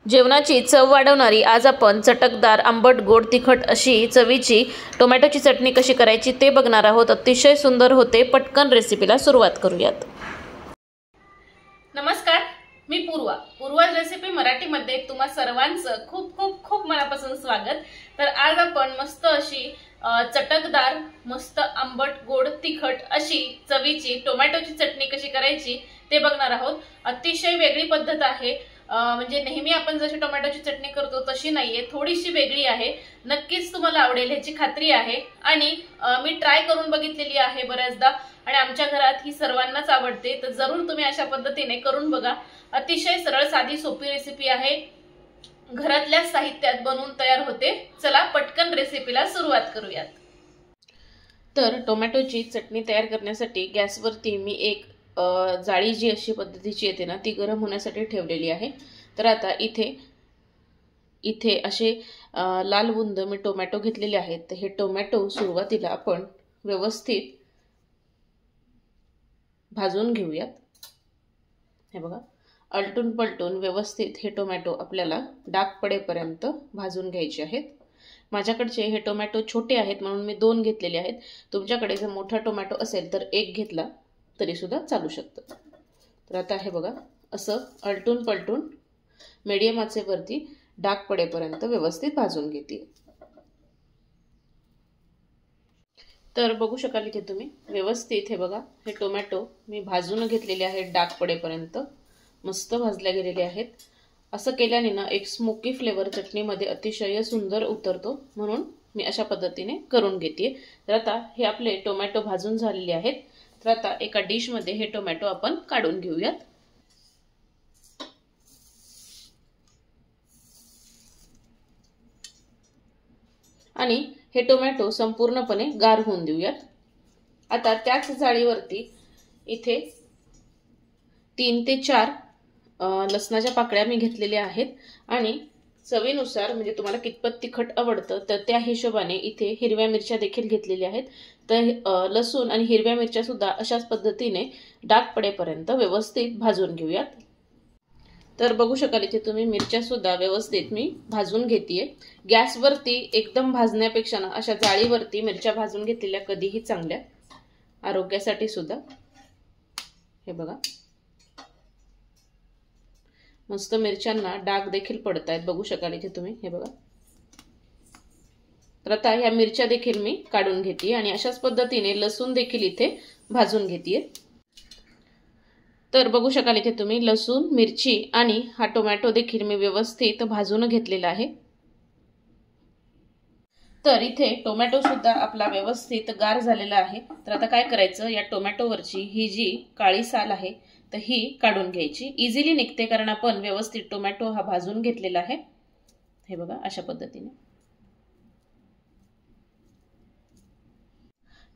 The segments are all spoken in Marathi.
जेवणाची चव वाढवणारी आज आपण चटकदार आंबट गोड तिखट अशी चवीची टोमॅटोची चटणी कशी करायची ते बघणार आहोत। अतिशय सुंदर होते। पटकन रेसिपीला सुरुवात करूयात। नमस्कार, मी पूर्वा रेसिपी मराठीमध्ये तुम्हा सर्वांचं खूप खूप खूप मनापासून स्वागत। तर आज आपण मस्त अशी चटकदार मस्त आंबट गोड तिखट अशी चवीची टोमॅटोची चटणी कशी करायची ते बघणार आहोत। अतिशय वेगळी पद्धत आहे। म्हणजे नेहमी आपण जशी टोमॅटोची चटणी करतो तशी नाहीये, थोडीशी वेगळी आहे। नक्कीच तुम्हाला आवडेल याची खात्री आहे। आणि मी ट्राय करून बघितलेली आहे बऱ्याचदा आणि आमच्या घरात ही सर्वांनाच आवडते। तर जरूर तुम्ही अशा पद्धतीने करून बघा। अतिशय सरळ साधी सोपी रेसिपी आहे, घरातल्या साहित्यात बनवून तयार होते। चला पटकन रेसिपीला सुरुवात करूयात। तर टोमॅटोची चटणी तयार करण्यासाठी गॅसवरती मी एक जाळी जी अशी पद्धतीची येते ना ती गरम होण्यासाठी ठेवलेली आहे। तर आता इथे असे लाल बुंद मी टोमॅटो घेतलेले आहेत। तर हे टोमॅटो सुरुवातीला आपण व्यवस्थित भाजून घेऊयात। हे बघा, अलटून पलटून व्यवस्थित हे टोमॅटो आपल्याला डाग पडेपर्यंत भाजून घ्यायचे आहेत। माझ्याकडचे हे टोमॅटो छोटे आहेत म्हणून मी 2 घेतलेले आहेत। तुमच्याकडे जर मोठा टोमॅटो असेल तर 1 घेतला तरी सुद्धा चालू शकतं। तर आता हे बघा, असं अलटून पलटून मीडियम आचेवरती डाग पडेपर्यंत व्यवस्थित भाजून घेते। तर बघू शकाल इथे तुम्ही व्यवस्थित हे बघा, हे टोमॅटो मी भाजून घेतलेले आहेत। डाग पडेपर्यंत मस्त भाजल्या गेलेले आहेत। असं केल्याने ना एक स्मोकी फ्लेवर चटणीमध्ये अतिशय सुंदर उतरतो, म्हणून मी अशा पद्धतीने करून घेते। तर आता हे आपले टोमॅटो भाजून झालेले आहेत। तर आता एका डिश मध्ये हे टोमॅटो आपण काढून घेऊयात। आणि हे टोमॅटो संपूर्णपणे गार होऊन देऊयात। आता त्याच जाळीवरती इथे 3 ते 4 लसणाच्या पाकळ्या मी घेतलेल्या आहेत आणि चवीनुसार म्हणजे तुम्हाला कितपत तिखट आवडतं तर त्या हिशोबाने इथे हिरव्या मिरच्या देखील घेतलेल्या आहेत। तर लसूण आणि हिरव्या मिरच्या सुद्धा अशाच पद्धतीने डाग पडेपर्यंत व्यवस्थित भाजून घेऊयात। तर बघू शकाल इथे तुम्ही मिरच्या सुद्धा व्यवस्थित मी भाजून घेतेय। गॅसवरती एकदम भाजण्यापेक्षा ना अशा जाळीवरती मिरच्या भाजून घेतलेल्या कधीही चांगल्या, आरोग्यासाठी सुद्धा। हे बघा, मस्त मिरच्यांना डाग देखील पडत आहेत, बघू शकाल इथे तुम्ही। हे बघा, तर आता ह्या मिरच्या देखील मी काढून घेते आणि अशाच पद्धतीने लसूण देखील इथे भाजून घेते। तर बघू शकाल इथे तुम्ही लसूण, मिरची आणि हा टोमॅटो देखील मी व्यवस्थित भाजून घेतलेला आहे। तर इथे टोमॅटो सुद्धा आपला व्यवस्थित गार झालेला आहे। तर आता काय करायचं, या टोमॅटोवरची ही जी काळी साल आहे तर ही काढून घ्यायची। इझिली निघते कारण आपण व्यवस्थित टोमॅटो हा भाजून घेतलेला आहे। हे बघा, अशा पद्धतीने।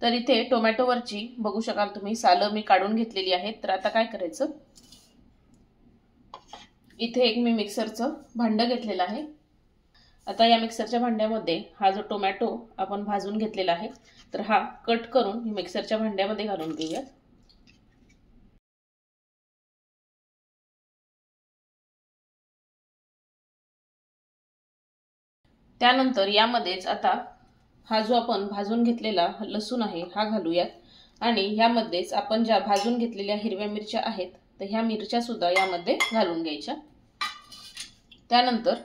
तर इथे टोमॅटोवरची बघू शकाल तुम्ही सालं मी काढून घेतलेली आहेत। तर आता काय करायचं, इथे एक मी मिक्सरचं भांडं घेतलेलं आहे। आता या मिक्सरच्या भांड्यामध्ये हा जो टोमॅटो आपण भाजून घेतलेला आहे तर हा कट करून मिक्सरच्या भांड्यामध्ये घालून घेऊयात। त्यानंतर यामध्येच आता हा जो आपण भाजून घेतलेला लसूण आहे हा घालूयात आणि ह्यामध्येच आपण ज्या भाजून घेतलेल्या हिरव्या मिरच्या आहेत तर ह्या मिरच्या सुद्धा यामध्ये घालून घ्यायच्या। त्यानंतर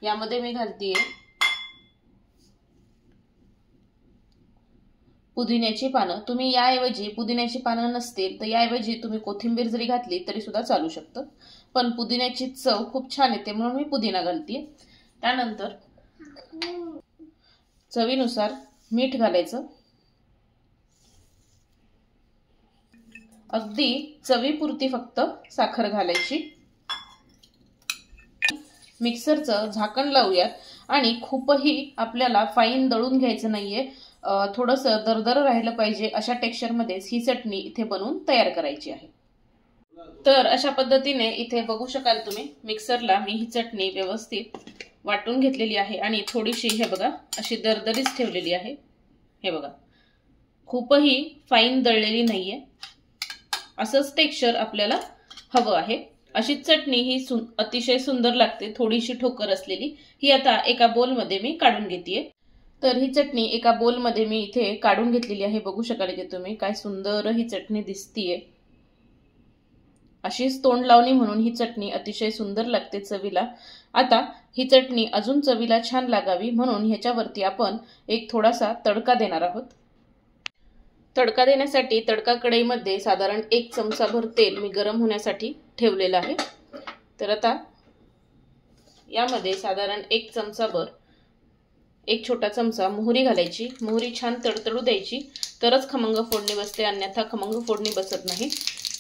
यामध्ये मी घालतेय पुदिन्याची पानं। तुम्ही याऐवजी पुदिन्याची पानं नसतील तर याऐवजी तुम्ही कोथिंबीर जरी घातली तरी सुद्धा चालू शकतं, पण पुदिन्याची चव खूप छान येते म्हणून मी पुदिना घालतेय। त्यानंतर चवीनुसार मीठ घालायचं, अगदी चवीपुरती फक्त साखर घालायची। मिक्सरचं झाकण लावूयात आणि खूपही आपल्याला फाईन दळून घ्यायचं नाहीये, थोडंसं दरदर राहिलं पाहिजे अशा टेक्स्चरमध्येच ही चटणी इथे बनवून तयार करायची आहे। तर अशा पद्धतीने इथे बघू शकाल तुम्ही मिक्सरला मी ही चटणी व्यवस्थित वाटून घेतलेली आहे आणि थोडीशी हे बघा अशी दरदरीच ठेवलेली आहे। हे बघा, खूपही फाईन दळलेली नाहीये, असंच टेक्स्चर आपल्याला हवं आहे। अशी चटणी ही अतिशय सुंदर लागते, थोडीशी ठोकर असलेली। ही आता एका बोलमध्ये मी काढून घेतेय। तर ही चटणी एका बोलमध्ये मी इथे काढून घेतलेली आहे। बघू शकाल की तुम्ही काय सुंदर ही चटणी दिसतीये। अशीच तोंड लावणी म्हणून ही चटणी अतिशय सुंदर लागते चवीला। आता ही चटणी अजून चवीला छान लागावी म्हणून ह्याच्यावरती आपण एक थोडासा तडका देणार आहोत। तडका देण्यासाठी तडका कढईमध्ये साधारण 1 चमचाभर तेल मी गरम होण्यासाठी ठेवलेलं आहे। तर आता यामध्ये साधारण 1 चमचाभर, 1 छोटा चमचा मोहरी घालायची। मोहरी छान तडतडू द्यायची, तरच खमंग फोडणी बसते, अन्यथा खमंग फोडणी बसत नाही।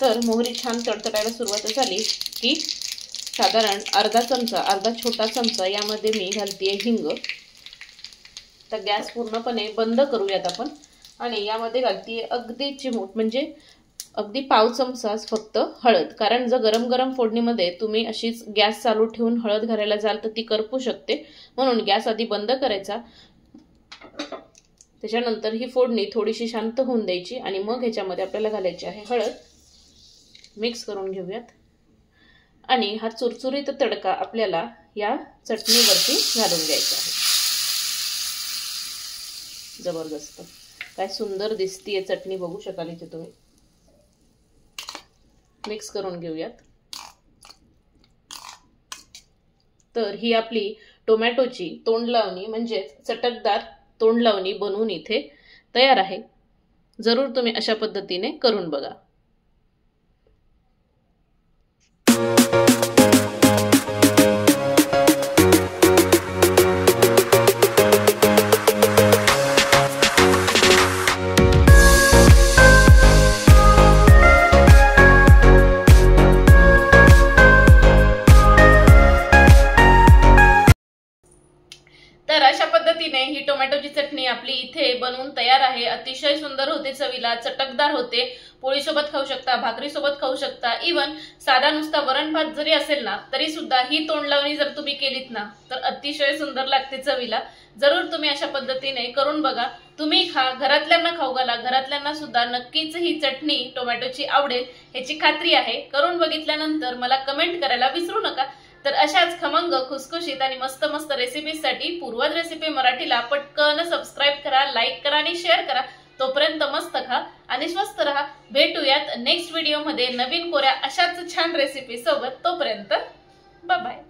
तर मोहरी छान तडतडायला सुरुवात झाली की साधारण अर्धा छोटा चमचा यामध्ये मी घालतेय हिंग। तर गॅस पूर्णपणे बंद करूयात आपण आणि यामध्ये घालतेय अगदी चिमूट म्हणजे अगदी पाव चमचाच फक्त हळद। कारण जर गरम गरम फोडणीमध्ये तुम्ही अशीच गॅस चालू ठेवून हळद घालायला जाल तर ती करपू शकते, म्हणून गॅस आधी बंद करायचा। त्याच्यानंतर ही फोडणी थोडीशी शांत होऊन द्यायची आणि मग ह्याच्यामध्ये आपल्याला घालायची आहे हळद। मिक्स करून घेऊयात आणि हा चुरचुरीत तडका आपल्याला या चटणीवरती घालून द्यायचा आहे। जबरदस्त काय सुंदर दिसतीये चटणी, बघू शकाल इथे तुम्ही। मिक्स करून घेऊयात। तर ही आपली टोमॅटोची तोंड लावणी म्हणजे चटकदार तोंड लावणी बनवून इथे तयार आहे। जरूर तुम्ही अशा पद्धतीने करून बघा। तर अशा पद्धतीने ही टोमॅटोची चटणी आपली इथे बनवून तयार आहे। अतिशय सुंदर होते, चवीला चटकदार होते। पोळी सोबत खाऊ शकता, भाकरी सोबत खाऊ शकता, इवन साधा नुसता वरण भात जरी असेल ना तरी सुद्धा ही तोंड लावणी जर तुम्ही केलीत ना तर अतिशय सुंदर लागते चवीला। जरूर तुम्ही अशा पद्धतीने करून बघा, तुम्ही खा, घरातल्यांना खाऊ घाला। घरातल्यांना सुद्धा नक्कीच ही चटणी टोमॅटोची आवडेल याची खात्री आहे। करून बघितल्यानंतर मला कमेंट करायला विसरू नका। तर अशाच खमंग, खुसखुशीत आणि मस्त मस्त रेसिपीजसाठी पूर्वज रेसिपी मराठीला पटकन सबस्क्राइब करा, लाईक करा आणि शेअर करा। तोपर्यंत मस्त खा आणि स्वस्त रहा। भेटूयात नेक्स्ट व्हिडिओ मध्ये नवीन कोऱ्या अशाच छान रेसिपी सोबत। तोपर्यंत बाय बाय।